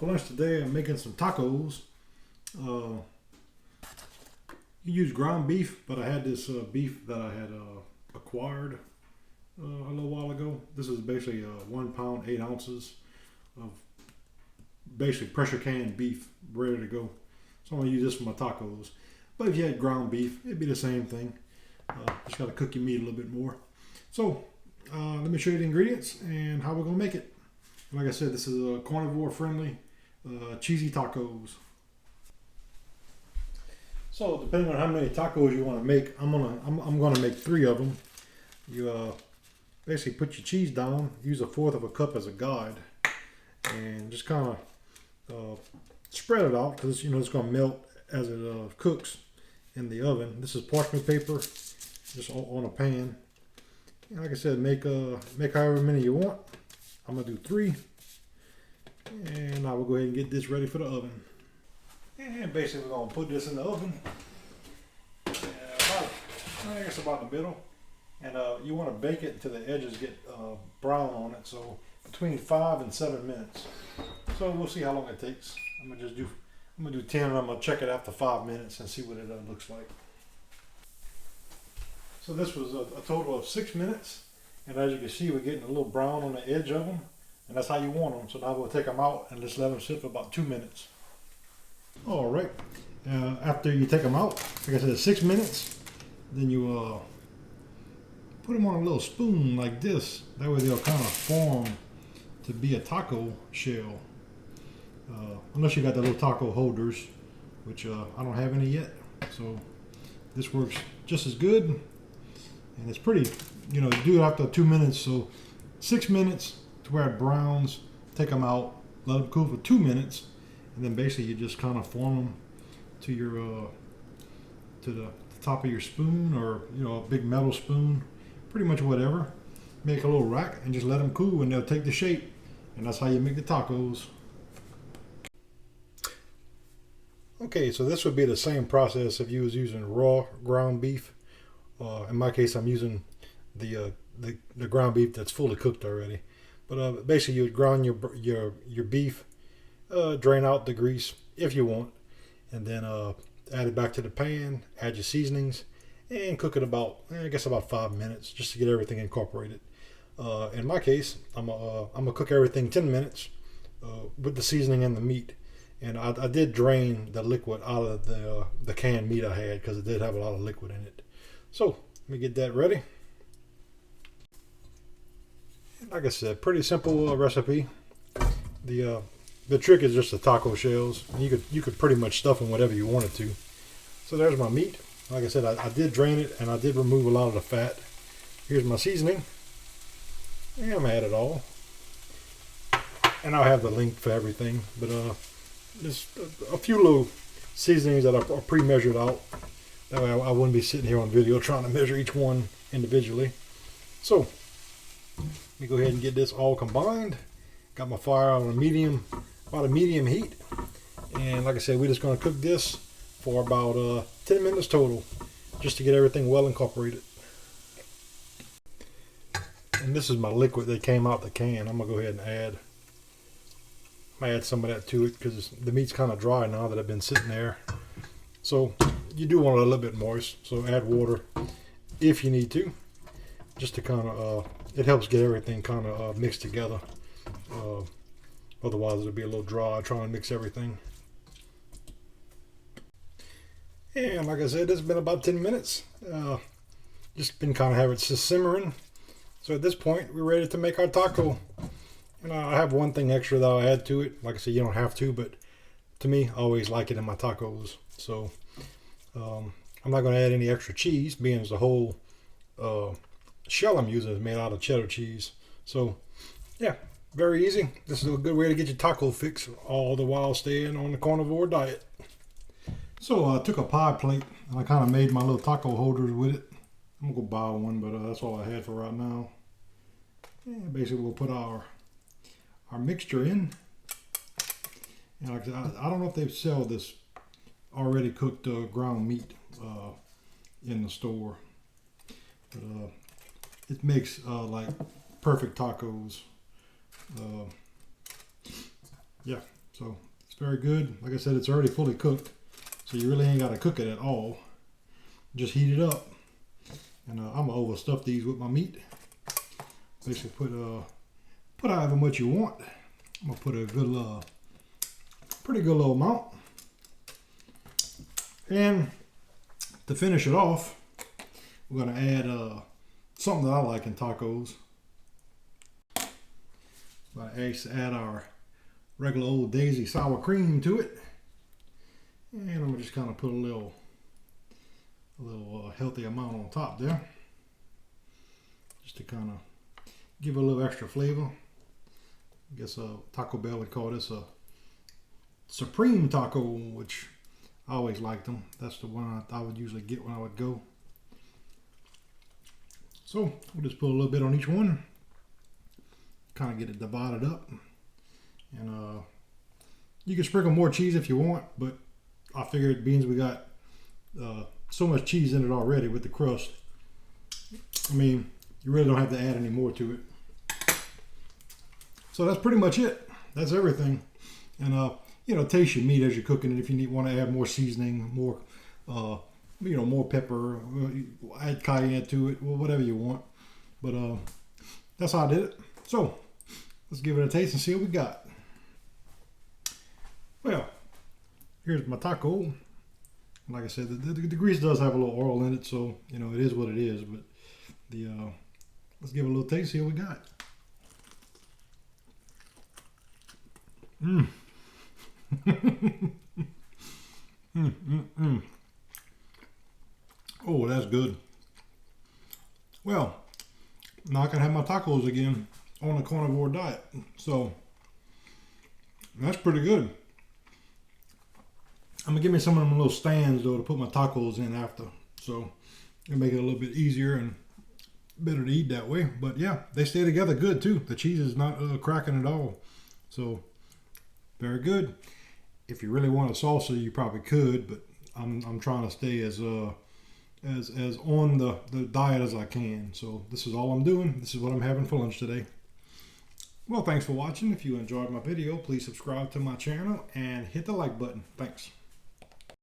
for lunch today, I'm making some tacos. You use ground beef, but I had this beef that I had acquired a little while ago. This is basically 1 pound, 8 ounces of basically pressure canned beef ready to go. So I'm going to use this for my tacos. But if you had ground beef, it'd be the same thing. Just got to cook your meat a little bit more. So let me show you the ingredients and how we're going to make it. Like I said, this is a carnivore friendly cheesy tacos. So depending on how many tacos you want to make, I'm gonna make 3 of them. You basically put your cheese down, use 1/4 cup as a guide, and just kind of spread it out because it's gonna melt as it cooks in the oven. This is parchment paper, just on a pan. And like I said, make however many you want. I'm gonna do 3, and I will go ahead and get this ready for the oven. And basically, we're gonna put this in the oven. I guess about the middle. And you want to bake it until the edges get brown on it. So between 5 and 7 minutes. So we'll see how long it takes. I'm gonna do 10, and I'm gonna check it after 5 minutes and see what it looks like. So this was a total of 6 minutes, and as you can see, we're getting a little brown on the edge of them, and that's how you want them. So now we'll take them out and just let them sit for about 2 minutes. All right. After you take them out, like I said, 6 minutes, then you put them on a little spoon like this. That way they'll kind of form to be a taco shell. Unless you got the little taco holders, which I don't have any yet. So this works just as good. And it's pretty, do it after 2 minutes. So 6 minutes to where it browns, take them out, let them cool for 2 minutes. And then basically you just kind of form them to your to the top of your spoon, or a big metal spoon, pretty much whatever. Make a little rack and just let them cool, and they'll take the shape. And that's how you make the tacos. Okay, so this would be the same process if you was using raw ground beef. In my case, I'm using the ground beef that's fully cooked already. But basically, you would ground your beef. Drain out the grease if you want, and then add it back to the pan, add your seasonings, and cook it about 5 minutes just to get everything incorporated. In my case, I'm gonna cook everything 10 minutes with the seasoning and the meat. And I did drain the liquid out of the canned meat I had because it did have a lot of liquid in it. So let me get that ready. And like I said, pretty simple recipe. The trick is just the taco shells. You could pretty much stuff them whatever you wanted to. So there's my meat. Like I said, I did drain it, and I did remove a lot of the fat. Here's my seasoning. And I'm gonna add it all. And I'll have the link for everything. But there's a few little seasonings that are pre-measured out. That way I wouldn't be sitting here on video trying to measure each one individually. So let me go ahead and get this all combined. Got my fire on about a medium heat. And like I said, we're just going to cook this for about 10 minutes total, just to get everything well incorporated. And this is my liquid that came out the can. I'm going to go ahead and add some of that to it because the meat's kind of dry now that I've been sitting there. So you do want it a little bit moist, so add water if you need to, just to kind of, it helps get everything kind of mixed together. Otherwise it'll be a little dry trying to mix everything. And like I said, it's been about 10 minutes. Just been kind of having it just simmering. So at this point, we're ready to make our taco. And I have one thing extra that I'll add to it. Like I said, you don't have to, but to me, I always like it in my tacos. So I'm not going to add any extra cheese, being as the whole shell I'm using is made out of cheddar cheese. So yeah, very easy. This is a good way to get your taco fix, all the while staying on the carnivore diet. So I took a pie plate and I kind of made my little taco holders with it. I'm gonna go buy one, but that's all I had for right now. And basically we'll put our mixture in. And like I said, I don't know if they sell this already cooked ground meat in the store, but it makes like perfect tacos. Yeah, so So it's very good. Like I said, it's already fully cooked, so you really ain't got to cook it at all. Just heat it up. And I'm gonna overstuff these with my meat. Basically put however much you want. I'm gonna put a good pretty good little amount. And to finish it off, we're gonna add something that I like in tacos. I'm gonna add our regular old Daisy sour cream to it. And I'm gonna just kind of put a little healthy amount on top there, just to kind of give it a little extra flavor. I guess Taco Bell would call this a supreme taco, which I always liked them. That's the one I would usually get when I would go. So we'll just put a little bit on each one, kind of get it divided up. And you can sprinkle more cheese if you want, but I figured beans we got so much cheese in it already with the crust, I mean, you really don't have to add any more to it. So that's pretty much it. That's everything. And you know, taste your meat as you're cooking it. If you want to add more seasoning, more you know, more pepper, add cayenne to it, or whatever you want. But that's how I did it. So let's give it a taste and see what we got. Well, here's my taco. Like I said, the grease does have a little oil in it, so you know it is what it is. But the let's give it a little taste. See what we got. Oh, that's good. Well, now I can have my tacos again on a carnivore diet. So that's pretty good. I'm gonna give me some of them little stands though to put my tacos in after, so it'll make it a little bit easier and better to eat that way. But yeah, they stay together good too. The cheese is not cracking at all, so very good. If you really want a salsa, you probably could, but I'm trying to stay as on the diet as I can. So this is all I'm doing. This is what I'm having for lunch today. Well, thanks for watching. If you enjoyed my video, please subscribe to my channel and hit the like button. Thanks.